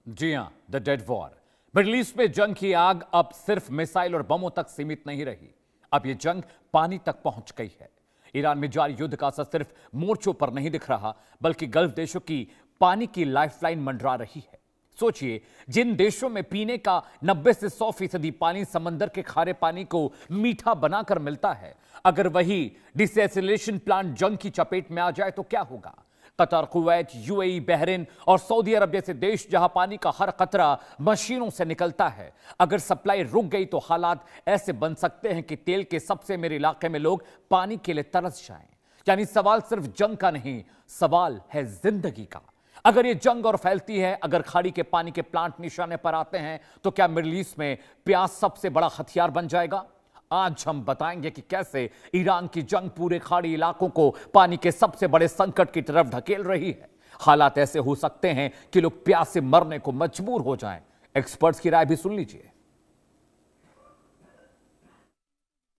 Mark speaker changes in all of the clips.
Speaker 1: जी हां, the dead war. Middle east में जंग की आग अब सिर्फ मिसाइल और बमों तक सीमित नहीं रही। अब यह जंग पानी तक पहुंच गई है। ईरान में जारी युद्ध का असर सिर्फ मोर्चों पर नहीं दिख रहा, बल्कि गल्फ देशों की पानी की लाइफलाइन मंडरा रही है। सोचिए, जिन देशों में पीने का 90 से 100% पानी समंदर के खारे पानी को मीठा बनाकर मिलता है, अगर वही डिसैलिनेशन प्लांट जंग की चपेट में आ जाए तो क्या होगा? कतर, कुवैत, यूएई, बहरीन और सऊदी अरब जैसे देश जहां पानी का हर कतरा मशीनों से निकलता है, अगर सप्लाई रुक गई तो हालात ऐसे बन सकते हैं कि तेल के सबसे मेरे इलाके में लोग पानी के लिए तरस जाएं। यानी सवाल सिर्फ जंग का नहीं, सवाल है जिंदगी का। अगर ये जंग और फैलती है, अगर खाड़ी के पानी के प्लांट निशाने पर आते हैं, तो क्या मिडिल ईस्ट में प्यास सबसे बड़ा हथियार बन जाएगा? आज हम बताएंगे कि कैसे ईरान की जंग पूरे खाड़ी इलाकों को पानी के सबसे बड़े संकट की तरफ ढकेल रही है। हालात ऐसे हो सकते हैं कि लोग प्यास से मरने को मजबूर हो जाएं। एक्सपर्ट्स की राय भी सुन लीजिए।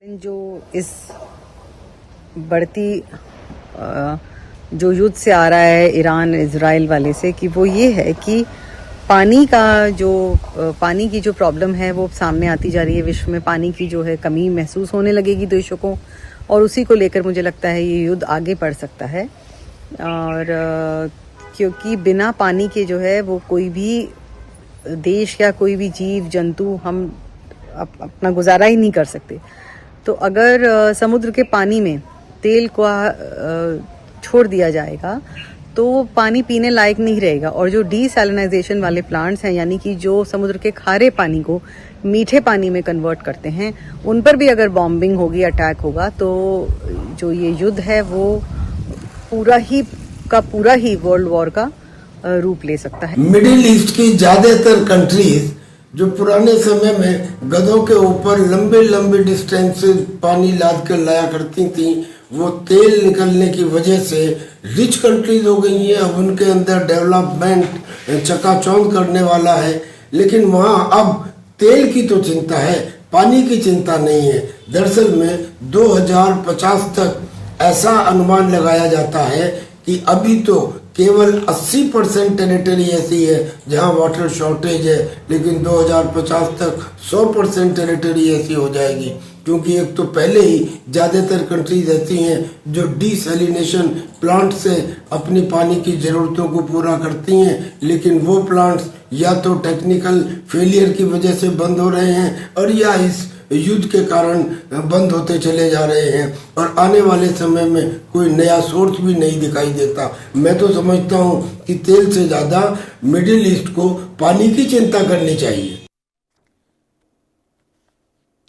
Speaker 2: जो इस बढ़ती जो युद्ध से आ रहा है ईरान इजराइल वाले से, कि वो ये है कि पानी की जो प्रॉब्लम है वो सामने आती जा रही है। विश्व में पानी की जो है कमी महसूस होने लगेगी देशों को, और उसी को लेकर मुझे लगता है ये युद्ध आगे बढ़ सकता है। और क्योंकि बिना पानी के जो है वो कोई भी देश या कोई भी जीव जंतु हम अपना गुजारा ही नहीं कर सकते। तो अगर समुद्र के पानी में तेल को छोड़ दिया जाएगा तो पानी पीने लायक नहीं रहेगा। और जो डीसैलिनाइजेशन वाले प्लांट्स हैं, यानी कि जो समुद्र के खारे पानी को मीठे पानी में कन्वर्ट करते हैं, उन पर भी अगर बॉम्बिंग होगी, अटैक होगा, तो जो ये युद्ध है वो पूरा ही वर्ल्ड वॉर का रूप ले सकता है।
Speaker 3: मिडिल ईस्ट की ज्यादातर कंट्रीज जो पुराने समय में गधों के ऊपर लंबे लंबे डिस्टेंस से पानी लाद कर लाया करती थी, वो तेल निकलने की वजह से रिच कंट्रीज हो गई हैं। अब उनके अंदर डेवलपमेंट चकाचौंध करने वाला है, लेकिन वहाँ अब तेल की तो चिंता है, पानी की चिंता नहीं है। दरअसल में 2050 तक ऐसा अनुमान लगाया जाता है कि अभी तो केवल 80% टेरिटरी ऐसी है जहां वाटर शॉर्टेज है, लेकिन 2050 तक 100% टेरिटरी ऐसी हो जाएगी। क्योंकि एक तो पहले ही ज्यादातर कंट्रीज ऐसी हैं जो डीसैलिनेशन प्लांट से अपनी पानी की जरूरतों को पूरा करती हैं, लेकिन वो प्लांट्स या तो टेक्निकल फेलियर की वजह से बंद हो रहे हैं, और या इस युद्ध के कारण बंद होते चले जा रहे हैं, और आने वाले समय में कोई नया सोर्स भी नहीं दिखाई देता। मैं तो समझता हूं कि तेल से ज्यादा मिडिल ईस्ट को पानी की चिंता करनी चाहिए।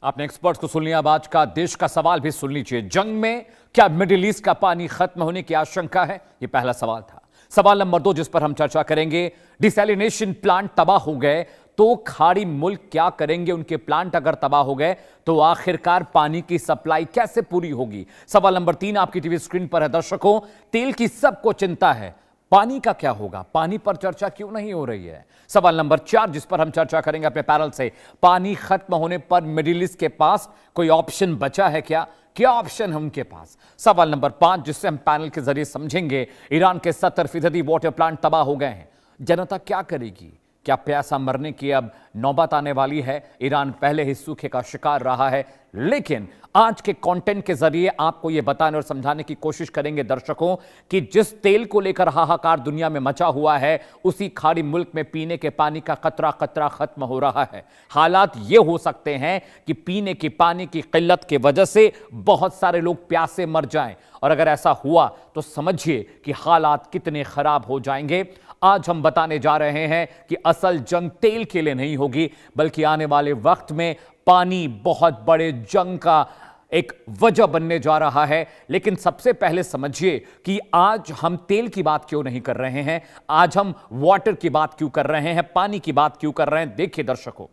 Speaker 1: आपने एक्सपर्ट्स को सुन लिया, अब आज का देश का सवाल भी सुन लीजिए। जंग में क्या मिडिल ईस्ट का पानी खत्म होने की आशंका है? यह पहला सवाल था। सवाल नंबर 2 जिस पर हम चर्चा करेंगे, डिसैलिनेशन प्लांट तबाह हो गए तो खाड़ी मुल्क क्या करेंगे? उनके प्लांट अगर तबाह हो गए तो आखिरकार पानी की सप्लाई कैसे पूरी होगी? सवाल नंबर 3 आपकी टीवी स्क्रीन पर है दर्शकों। तेल की सबको चिंता है, पानी का क्या होगा? पानी पर चर्चा क्यों नहीं हो रही है? सवाल नंबर 4 जिस पर हम चर्चा करेंगे अपने पैनल से, पानी खत्म होने पर मिडिल ईस्ट के पास कोई ऑप्शन बचा है क्या? क्या ऑप्शन है उनके पास? सवाल नंबर 5 जिससे हम पैनल के जरिए समझेंगे, ईरान के 70% वाटर प्लांट तबाह हो गए हैं, जनता क्या करेगी? क्या प्यासा मरने की अब नौबत आने वाली है? ईरान पहले ही सूखे का शिकार रहा है, लेकिन आज के कंटेंट के जरिए आपको यह बताने और समझाने की कोशिश करेंगे दर्शकों कि जिस तेल को लेकर हाहाकार दुनिया में मचा हुआ है, उसी खाड़ी मुल्क में पीने के पानी का कतरा कतरा खत्म हो रहा है। हालात ये हो सकते हैं कि पीने की पानी की किल्लत की वजह से बहुत सारे लोग प्यासे मर जाएं, और अगर ऐसा हुआ तो समझिए कि हालात कितने खराब हो जाएंगे। आज हम बताने जा रहे हैं कि असल जंग तेल के लिए नहीं होगी, बल्कि आने वाले वक्त में पानी बहुत बड़े जंग का एक वजह बनने जा रहा है। लेकिन सबसे पहले समझिए कि आज हम तेल की बात क्यों नहीं कर रहे हैं, आज हम वाटर की बात क्यों कर रहे हैं, पानी की बात क्यों कर रहे हैं। देखिए दर्शकों,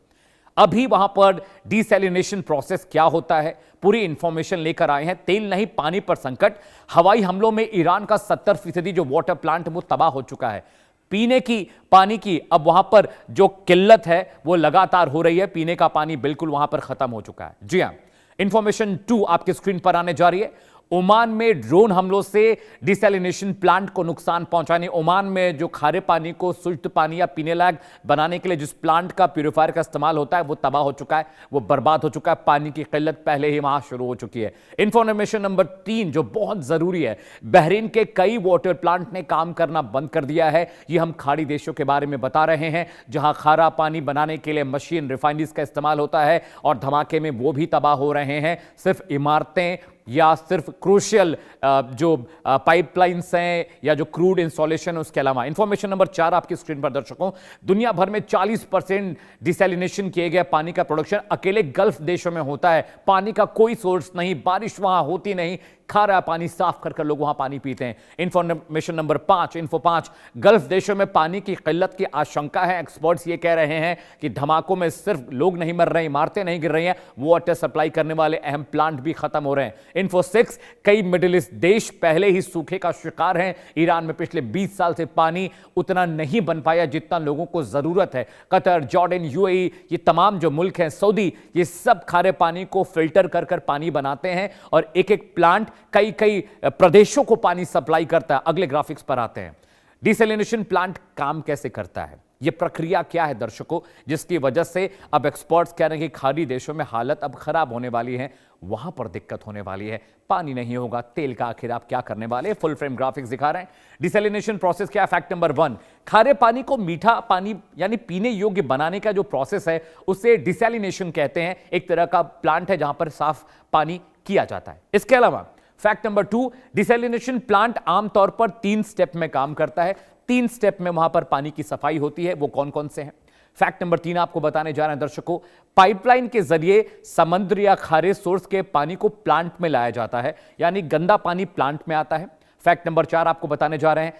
Speaker 1: अभी वहां पर डिसैलिनेशन प्रोसेस क्या होता है, पूरी इंफॉर्मेशन लेकर आए हैं। तेल नहीं, पानी पर संकट। हवाई हमलों में ईरान का 70% जो वाटर प्लांट वो तबाह हो चुका है। पीने की पानी की अब वहां पर जो किल्लत है वो लगातार हो रही है, पीने का पानी बिल्कुल वहां पर खत्म हो चुका है। जी हां, इंफॉर्मेशन 2 आपकी स्क्रीन पर आने जा रही है। ओमान में ड्रोन हमलों से डिसैलिनेशन प्लांट को नुकसान पहुंचाने, ओमान में जो खारे पानी को शुद्ध पानी या पीने लायक बनाने के लिए जिस प्लांट का प्यूरिफायर का इस्तेमाल होता है वो तबाह हो चुका है, वो बर्बाद हो चुका है। पानी की किल्लत पहले ही वहां शुरू हो चुकी है। इंफॉर्मेशन नंबर 3 जो बहुत जरूरी है, बहरीन के कई वाटर प्लांट ने काम करना बंद कर दिया है। ये हम खाड़ी देशों के बारे में बता रहे हैं जहां खारा पानी बनाने के लिए मशीन रिफाइनरीज का इस्तेमाल होता है और धमाके में वो भी तबाह हो रहे हैं। सिर्फ इमारतें या सिर्फ क्रूशियल जो पाइपलाइंस हैं या जो क्रूड इंस्टॉलेशन है उसके अलावा। इंफॉर्मेशन नंबर 4 आपकी स्क्रीन पर दर्शकों, दुनिया भर में 40% डिसैलिनेशन किए गए पानी का प्रोडक्शन अकेले गल्फ देशों में होता है। पानी का कोई सोर्स नहीं, बारिश वहां होती नहीं, खारा पानी साफ कर लोग वहां पानी पीते हैं। इंफॉर्मेशन नंबर 5, इन्फो 5, गल्फ देशों में पानी की किल्लत की आशंका है। एक्सपर्ट्स ये कह रहे हैं कि धमाकों में सिर्फ लोग नहीं मर रहे, इमारतें नहीं गिर रही हैं, वाटर सप्लाई करने वाले अहम प्लांट भी खत्म हो रहे हैं। इन्फो 6, कई मिडिल ईस्ट देश पहले ही सूखे का शिकार हैं। ईरान में पिछले 20 साल से पानी उतना नहीं बन पाया जितना लोगों को जरूरत है। कतर, जॉर्डन, यूएई, ये तमाम जो मुल्क हैं, सऊदी, ये सब खारे पानी को फिल्टर कर पानी बनाते हैं और एक एक प्लांट कई प्रदेशों को पानी सप्लाई करता है। अगले ग्राफिक्स पर आते हैं। डिसैलिनेशन प्लांट काम कैसे करता है, यह प्रक्रिया क्या है दर्शकों, जिसकी वजह से अब एक्सपर्ट्स कह रहे हैं कि खाड़ी देशों में हालत अब खराब होने वाली है, वहां पर दिक्कत होने वाली है। पानी नहीं होगा, तेल का आखिर आप क्या करने वाले। फुल फ्रेम ग्राफिक्स दिखा रहे हैं। डिसैलिनेशन प्रोसेस क्या है? फैक्ट नंबर 1, खारे पानी को मीठा पानी यानी पीने योग्य बनाने का जो प्रोसेस है उसे डिसैलिनेशन कहते हैं। एक तरह का प्लांट है जहां पर साफ पानी किया जाता है। इसके अलावा फैक्ट नंबर 2, डिसैलिनेशन प्लांट आमतौर पर 3 स्टेप में काम करता है। 3 स्टेप में वहां पर पानी की सफाई होती है। वो कौन कौन से हैं? फैक्ट नंबर 3 आपको बताने जा रहे हैं दर्शकों। पाइपलाइन के जरिए समुद्र या खारे सोर्स के पानी को प्लांट में लाया जाता है, यानी गंदा पानी प्लांट में आता है। फैक्ट नंबर 4 आपको बताने जा रहे हैं,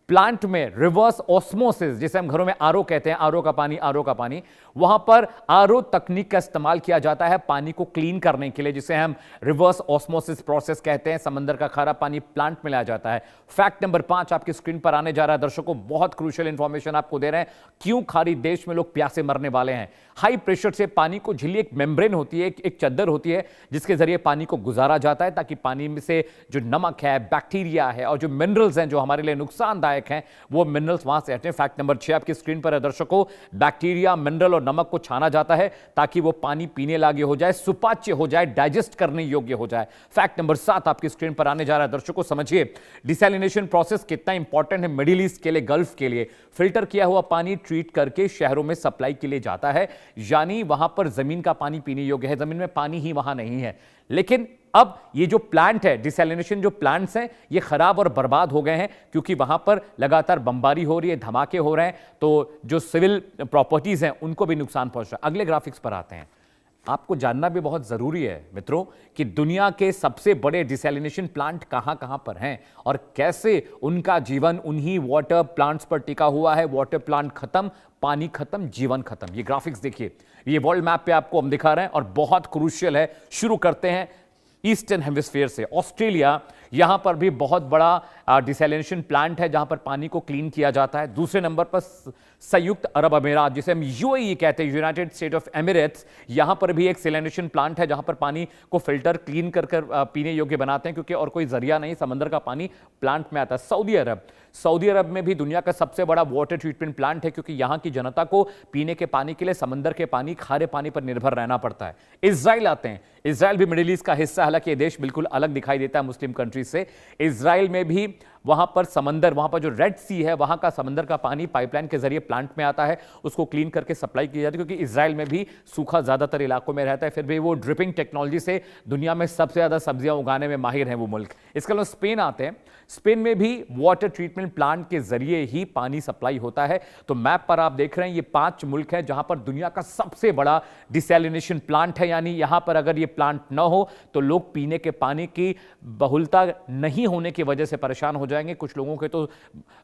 Speaker 1: प्लांट में रिवर्स ऑस्मोसिस, जिसे हम घरों में आरओ कहते हैं, आरओ का पानी, वहां पर आरओ तकनीक का इस्तेमाल किया जाता है पानी को क्लीन करने के लिए, जिसे हम रिवर्स ऑस्मोसिस प्रोसेस कहते हैं। समंदर का खारा पानी प्लांट में लाया जाता है। फैक्ट नंबर 5 आपकी स्क्रीन पर आने जा रहा है दर्शकों। बहुत क्रूशियल इंफॉर्मेशन आपको दे रहे हैं, क्यों खाड़ी देश में लोग प्यासे मरने वाले हैं। हाई प्रेशर से पानी को, झिल्ली एक मेम्ब्रेन होती है, एक चद्दर होती है जिसके जरिए पानी को गुजारा जाता है ताकि पानी में से जो नमक है, बैक्टीरिया है और जो मिनरल्स हैं जो हमारे लिए नुकसानदायक हैं, वो मिनरल्स वहां से हटें। फैक्ट नंबर 6 आपकी स्क्रीन पर है दर्शकों। बैक्टीरिया, मिनरल और नमक को छाना जाता है ताकि वो पानी पीने लायक हो जाए, सुपाच्य हो जाए, डाइजेस्ट करने योग्य हो जाए। फैक्ट नंबर 7 आपकी स्क्रीन पर आने जा रहा है दर्शकों। समझिए डिसैलिनेशन प्रोसेस कितना इंपॉर्टेंट है मिडिल ईस्ट के लिए, गल्फ के लिए। फिल्टर किया हुआ पानी ट्रीट करके शहरों में सप्लाई के लिए जाता है, यानी वहां पर जमीन का पानी पीने योग्य है। जमीन में पानी ही वहां नहीं है। लेकिन अब ये जो प्लांट है, डिसैलिनेशन जो प्लांट्स हैं, ये खराब और बर्बाद हो गए हैं क्योंकि वहां पर लगातार बमबारी हो रही है, धमाके हो रहे हैं, तो जो सिविल प्रॉपर्टीज हैं उनको भी नुकसान पहुंच रहा है। अगले ग्राफिक्स पर आते हैं। आपको जानना भी बहुत जरूरी है मित्रों कि दुनिया के सबसे बड़े डिसैलिनेशन प्लांट कहां पर हैं और कैसे उनका जीवन उन्हीं वाटर प्लांट्स पर टिका हुआ है। वाटर प्लांट खत्म, पानी खत्म, जीवन खत्म। ये ग्राफिक्स देखिए, ये वर्ल्ड मैप पे आपको हम दिखा रहे हैं और बहुत क्रूशियल है। शुरू करते हैं ईस्टर्न हेमिस्फीयर से। ऑस्ट्रेलिया, यहां पर भी बहुत बड़ा डिसैलिनेशन प्लांट है जहां पर पानी को क्लीन किया जाता है। दूसरे नंबर पर संयुक्त अरब अमीरात, जिसे हम यूएई कहते हैं, यूनाइटेड स्टेट ऑफ एमिरेट्स, यहां पर भी एक डिसैलिनेशन प्लांट है जहां पर पानी को फिल्टर क्लीन कर पीने योग्य बनाते हैं क्योंकि और कोई जरिया नहीं, समंदर का पानी प्लांट में आता है। सऊदी अरब में भी दुनिया का सबसे बड़ा वाटर ट्रीटमेंट प्लांट है क्योंकि यहां की जनता को पीने के पानी के लिए समंदर के पानी, खारे पानी पर निर्भर रहना पड़ता है। इजराइल आते हैं। इजराइल भी मिडिल ईस्ट का हिस्सा, हालांकि ये देश बिल्कुल अलग दिखाई देता है मुस्लिम कंट्री से। इजराइल में भी वहां पर समंदर, वहां पर जो रेड सी है, वहां का समंदर का पानी पाइपलाइन के जरिए प्लांट में आता है, उसको क्लीन करके सप्लाई की जाती है क्योंकि इजराइल में भी सूखा ज्यादातर इलाकों में रहता है। फिर भी वो ड्रिपिंग टेक्नोलॉजी से दुनिया में सबसे ज्यादा सब्जियां उगाने में माहिर हैं वो मुल्क। इसके अलावा स्पेन आते हैं। स्पेन में भी वाटर ट्रीटमेंट प्लांट के जरिए ही पानी सप्लाई होता है। तो मैप पर आप देख रहे हैं ये 5 मुल्क हैं जहां पर दुनिया का सबसे बड़ा डिसैलिनेशन प्लांट है, यानी यहां पर अगर ये प्लांट न हो तो लोग पीने के पानी की बहुलता नहीं होने की वजह से परेशान हो जाएंगे। कुछ लोगों के तो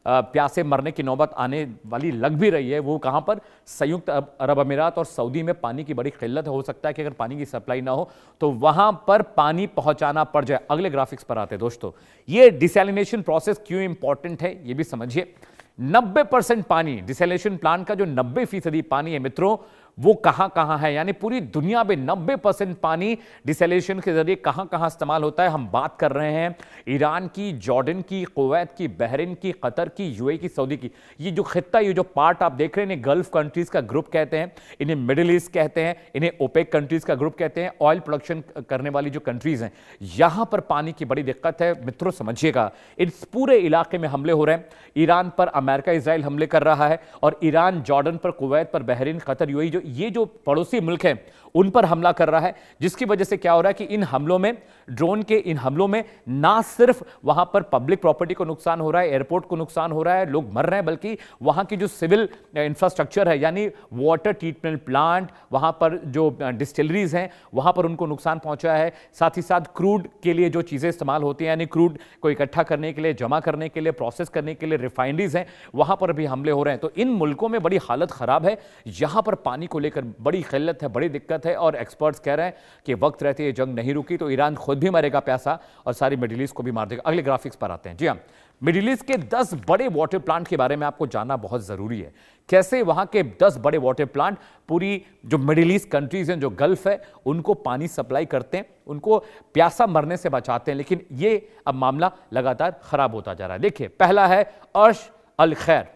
Speaker 1: प्यासे मरने की नौबत आने वाली लग भी रही है। वो कहां पर? संयुक्त अरब अमीरात और सऊदी में पानी की बड़ी किल्लत हो सकता है कि अगर पानी की सप्लाई ना हो तो वहां पर पानी पहुंचाना पड़ जाए। अगले ग्राफिक्स पर आते हैं दोस्तों। ये डिसैलिनेशन प्रोसेस क्यों इंपॉर्टेंट है ये भी समझिए। 90% पानी, डिसैलिनेशन प्लांट का जो 90% पानी है मित्रों, वो कहां कहां है, यानी पूरी दुनिया में 90% पानी डिसैलिनेशन के जरिए कहां कहां इस्तेमाल होता है। हम बात कर रहे हैं ईरान की, जॉर्डन की, कुवैत की, बहरीन की, कतर की, यूएई की, सऊदी की। ये जो खित्ता, ये जो पार्ट आप देख रहे हैं, इन्हें गल्फ कंट्रीज का ग्रुप कहते हैं, इन्हें मिडिल ईस्ट कहते हैं, इन्हें ओपेक कंट्रीज का ग्रुप कहते हैं। ऑयल प्रोडक्शन करने वाली जो कंट्रीज हैं, यहां पर पानी की बड़ी दिक्कत है। मित्रों समझिएगा, इस पूरे इलाके में हमले हो रहे हैं। ईरान पर अमेरिका, इजराइल हमले कर रहा है, और ईरान जॉर्डन पर, कुवैत पर, बहरीन, कतर, यूएई, ये जो पड़ोसी मुल्क हैं उन पर हमला कर रहा है। जिसकी वजह से क्या हो रहा है कि इन हमलों में, ड्रोन के इन हमलों में, ना सिर्फ वहां पर पब्लिक प्रॉपर्टी को नुकसान हो रहा है, एयरपोर्ट को नुकसान हो रहा है, लोग मर रहे हैं, बल्कि वहां की जो सिविल इंफ्रास्ट्रक्चर है, यानी वाटर ट्रीटमेंट प्लांट, वहां पर जो डिस्टिलरीज हैं, वहां पर उनको नुकसान पहुंचा है। साथ ही साथ क्रूड के लिए जो चीजें इस्तेमाल होती हैं, यानी क्रूड को इकट्ठा करने के लिए, जमा करने के लिए, प्रोसेस करने के लिए रिफाइनरीज हैं, वहां पर भी हमले हो रहे हैं। तो इन मुल्कों में बड़ी हालत खराब है। यहां पर पानी को लेकर बड़ी किल्लत है, बड़ी दिक्कत है, और एक्सपर्ट्स कह रहे हैं कि वक्त रहते ये जंग नहीं रुकी तो ईरान खुद भी मरेगा प्यासा और सारी मिडिल ईस्ट को भी मार देगा। अगले ग्राफिक्स पर आते हैं। जी हां, मिडिल ईस्ट के 10 बड़े वाटर प्लांट के बारे में आपको जानना बहुत जरूरी है। कैसे वहां के 10 बड़े वाटर प्लांट पूरी जो मिडिल ईस्ट कंट्रीज हैं, जो गल्फ है, उनको पानी सप्लाई करते हैं, उनको प्यासा मरने से बचाते हैं। लेकिन ये अब मामला लगातार खराब होता जा रहा है। देखिए, पहला है अर्श अल खैर।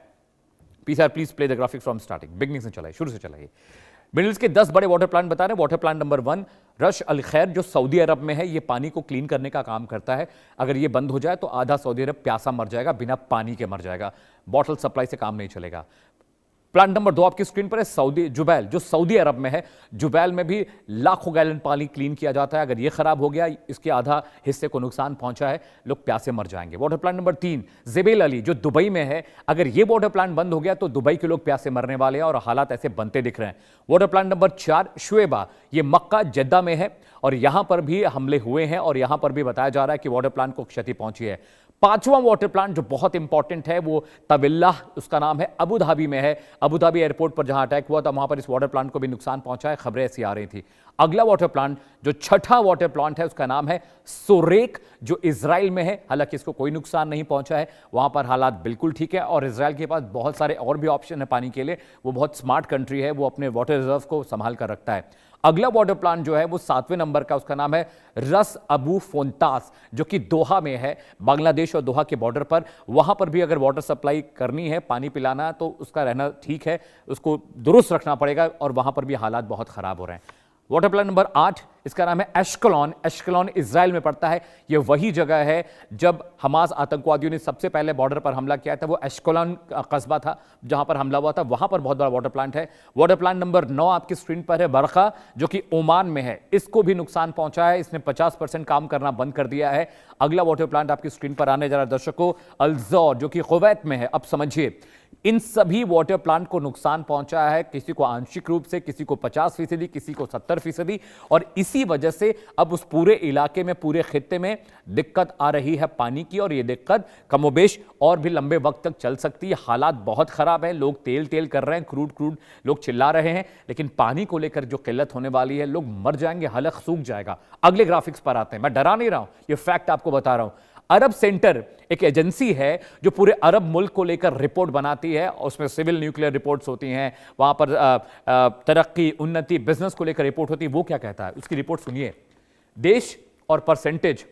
Speaker 1: Please play the graphic from starting, beginning से चलाइए, शुरू से चलाइए। मिडिल ईस्ट के 10 बड़े वाटर प्लांट बता रहे हैं। वाटर प्लांट नंबर 1 रश अल खैर, जो सऊदी अरब में है, ये पानी को क्लीन करने का काम करता है। अगर ये बंद हो जाए तो आधा सऊदी अरब प्यासा मर जाएगा, बिना पानी के मर जाएगा। बॉटल सप्लाई से काम नहीं चलेगा। प्लांट नंबर 2 आपकी स्क्रीन पर है, सऊदी जुबैल, जो सऊदी अरब में है। जुबैल में भी लाखों गैलन पानी क्लीन किया जाता है। अगर ये खराब हो गया, इसके आधा हिस्से को नुकसान पहुंचा है, लोग प्यासे मर जाएंगे। वाटर प्लांट नंबर 3 जेबेल अली, जो दुबई में है। अगर ये वाटर प्लांट बंद हो गया तो दुबई के लोग प्यासे मरने वाले हैं, और हालात ऐसे बनते दिख रहे हैं। वाटर प्लांट नंबर 4 शुएबा, ये मक्का जद्दा में है, और यहां पर भी हमले हुए हैं, और यहां पर भी बताया जा रहा है कि वाटर प्लांट को क्षति पहुंची है। 5वां वाटर प्लांट जो बहुत इंपॉर्टेंट है, वो तबिल्लाह, उसका नाम है, अबू धाबी में है। अबू धाबी एयरपोर्ट पर जहां अटैक हुआ था, वहां पर इस वाटर प्लांट को भी नुकसान पहुंचा है, खबरें ऐसी आ रही थी। अगला वाटर प्लांट जो 6ठा वाटर प्लांट है, उसका नाम है सोरेक, जो इजराइल में है। हालांकि इसको कोई नुकसान नहीं पहुंचा है, वहां पर हालात बिल्कुल ठीक है, और इजराइल के पास बहुत सारे और भी ऑप्शन है पानी के लिए। वो बहुत स्मार्ट कंट्री है, वो अपने वाटर रिजर्व को संभाल कर रखता है। अगला वाटर प्लांट जो है वो 7वें नंबर का, उसका नाम है रस अबू फोंतास, जो कि दोहा में है, बांग्लादेश और दोहा के बॉर्डर पर। वहां पर भी अगर वाटर सप्लाई करनी है, पानी पिलाना, तो उसका रहना ठीक है, उसको दुरुस्त रखना पड़ेगा, और वहां पर भी हालात बहुत खराब हो रहे हैं। वाटर प्लांट नंबर 8, इसका नाम है एश्कलॉन। एश्कलॉन इजराइल में पड़ता है। यह वही जगह है जब हमास आतंकवादियों ने सबसे पहले बॉर्डर पर हमला किया था, वो एश्कलॉन कस्बा था जहां पर हमला हुआ था, वहां पर बहुत बड़ा वाटर प्लांट है। वाटर प्लांट नंबर 9 आपकी स्क्रीन पर है, बरखा, जो कि ओमान में है। इसको भी नुकसान पहुंचा है, इसने 50% काम करना बंद कर दिया है। अगला वाटर प्लांट आपकी स्क्रीन पर आने जा रहा है दर्शकों, अल-ज़ौर, जो कि कुवैत में है। अब समझिए, इन सभी वाटर प्लांट को नुकसान पहुंचा है, किसी को आंशिक रूप से, किसी को 50%, किसी को 70%, और इसी वजह से अब उस पूरे इलाके में, पूरे खित्ते में दिक्कत आ रही है पानी की, और यह दिक्कत कमोबेश और भी लंबे वक्त तक चल सकती है। हालात बहुत खराब है, लोग तेल तेल कर रहे हैं, क्रूड लोग चिल्ला रहे हैं, लेकिन पानी को लेकर जो किल्लत होने वाली है, लोग मर जाएंगे, हलक सूख जाएगा। अगले ग्राफिक्स पर आते हैं। मैं डरा नहीं रहा हूं, यह फैक्ट आपको बता रहा हूं। अरब सेंटर एक एजेंसी है जो पूरे अरब मुल्क को लेकर रिपोर्ट बनाती है, उसमें सिविल न्यूक्लियर रिपोर्ट्स होती हैं, वहां पर तरक्की, उन्नति, बिजनेस को लेकर रिपोर्ट होती है। वो क्या कहता है, उसकी रिपोर्ट सुनिए। देश और परसेंटेज,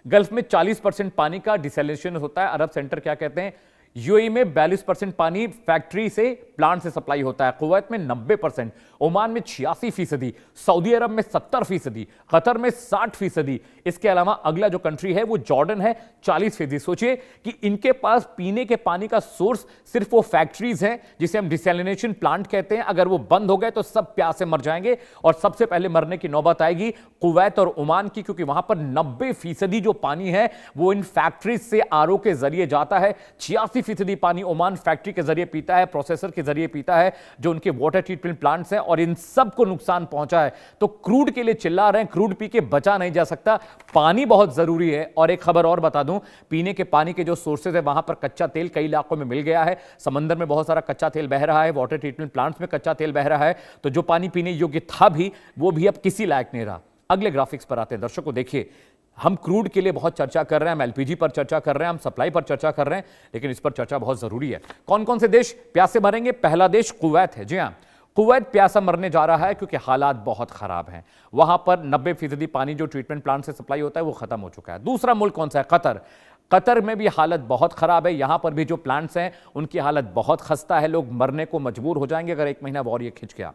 Speaker 1: गल्फ में 40% पानी का डिसैलिनेशन होता है। अरब सेंटर क्या कहते हैं, यूएई में 42% पानी फैक्ट्री से, प्लांट से सप्लाई होता है। कुवैत में 90%, ओमान में 86%, सऊदी अरब में 70%, कतर में 60%। इसके अलावा अगला जो कंट्री है वो जॉर्डन है, 40%। सोचिए कि इनके पास पीने के पानी का सोर्स सिर्फ वो फैक्ट्रीज हैं, जिसे हम डिसैलिनेशन प्लांट कहते हैं। अगर वो बंद हो गए तो सब प्यासे मर जाएंगे, और सबसे पहले मरने की नौबत आएगी कुवैत और ओमान की, क्योंकि वहां पर 90% जो पानी है वो इन फैक्ट्रीज से आरओ के जरिए जाता है। 86% पानी ओमान फैक्ट्री के जरिए पीता है, प्रोसेसर के जरिए पीता है, जो उनके वाटर ट्रीटमेंट प्लांट्स हैं, और इन सब को नुकसान पहुंचा है। तो क्रूड के लिए चिल्ला रहे हैं, क्रूड पी के बचा नहीं जा सकता, पानी बहुत जरूरी है। और एक खबर और बता दूं, पीने के पानी के जो सोर्सेज है, वहां पर कच्चा तेल कई इलाकों में मिल गया है, समंदर में बहुत सारा कच्चा तेल बह रहा है, वाटर ट्रीटमेंट प्लांट्स में कच्चा तेल बह रहा है, तो जो पानी पीने योग्य था भी, वो भी अब किसी लायक नहीं रहा। अगले ग्राफिक्स पर आते हैं दर्शकों, देखिए, हम क्रूड के लिए बहुत चर्चा कर रहे हैं, हम एलपीजी पर चर्चा कर रहे हैं, हम सप्लाई पर चर्चा कर रहे हैं, लेकिन इस पर चर्चा बहुत जरूरी है। कौन कौन से देश प्यासे मरेंगे? पहला देश कुवैत है। जी हां, कुवैत प्यासा मरने जा रहा है क्योंकि हालात बहुत खराब हैं। वहां पर 90% पानी जो ट्रीटमेंट प्लांट से सप्लाई होता है वो खत्म हो चुका है। दूसरा मुल्क कौन सा है? कतर। कतर में भी हालत बहुत खराब है। यहां पर भी जो प्लांट्स हैं उनकी हालत बहुत खस्ता है। लोग मरने को मजबूर हो जाएंगे अगर 1 महीना और ये खिंच गया।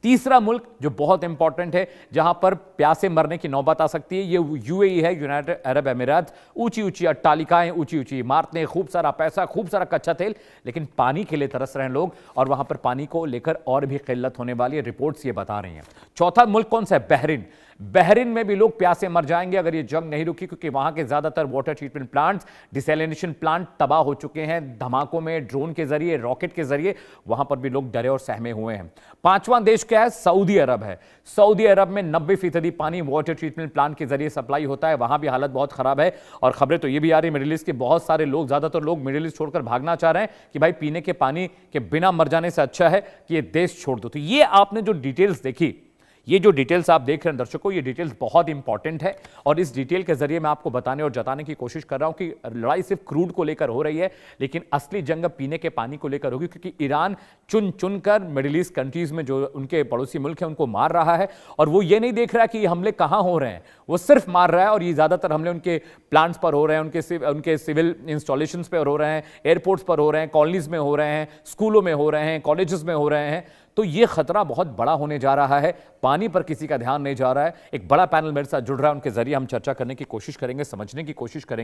Speaker 1: तीसरा मुल्क जो बहुत इंपॉर्टेंट है, जहां पर प्यासे मरने की नौबत आ सकती है, ये यूएई है, यूनाइटेड अरब अमीरात। ऊंची ऊंची अट्टालिकाएं, ऊंची ऊंची इमारतें, खूब सारा पैसा, खूब सारा कच्चा तेल, लेकिन पानी के लिए तरस रहे हैं लोग और वहां पर पानी को लेकर और भी किल्लत होने वाली है, रिपोर्ट्स ये बता रही हैं। चौथा मुल्क कौन सा है? बहरीन। बहरीन में भी लोग प्यासे मर जाएंगे अगर ये जंग नहीं रुकी, क्योंकि वहां के ज्यादातर water treatment plants, desalination plant तबाह हो चुके हैं धमाकों में, ड्रोन के जरिए, रॉकेट के जरिए। वहां पर भी लोग डरे और सहमे हुए हैं। पांचवां देश क्या है? सऊदी अरब है। सऊदी अरब में 90% पानी वाटर ट्रीटमेंट प्लांट के जरिए सप्लाई होता है। वहां भी हालत बहुत खराब है और खबरें तो ये भी आ रही है मिडिल ईस्ट के बहुत सारे लोग, ज्यादातर लोग मिडिल ईस्ट छोड़कर भागना चाह रहे हैं कि भाई पीने के पानी के बिना मर जाने से अच्छा है कि ये देश छोड़ दो। तो ये आपने जो डिटेल्स देखी, ये जो डिटेल्स आप देख रहे हैं दर्शकों, ये डिटेल्स बहुत इंपॉर्टेंट है और इस डिटेल के जरिए मैं आपको बताने और जताने की कोशिश कर रहा हूं कि लड़ाई सिर्फ क्रूड को लेकर हो रही है, लेकिन असली जंग पीने के पानी को लेकर होगी, क्योंकि ईरान चुन चुनकर मिडिल ईस्ट कंट्रीज में जो उनके पड़ोसी मुल्क हैं उनको मार रहा है और वो ये नहीं देख रहा कि ये हमले कहां हो रहे हैं, वो सिर्फ मार रहा है। और ये ज्यादातर हमले उनके प्लांट्स पर हो रहे हैं, उनके सिविल इंस्टॉलेशंस पर हो रहे हैं, एयरपोर्ट्स पर हो रहे हैं, कॉलोनीज में हो रहे हैं, स्कूलों में हो रहे हैं, कॉलेजेस में हो रहे हैं। तो ये खतरा बहुत बड़ा होने जा रहा है। पानी पर किसी का ध्यान नहीं जा रहा है। एक बड़ा पैनल मेरे साथ जुड़ रहा है, उनके जरिए हम चर्चा करने की कोशिश करेंगे, समझने की कोशिश करेंगे।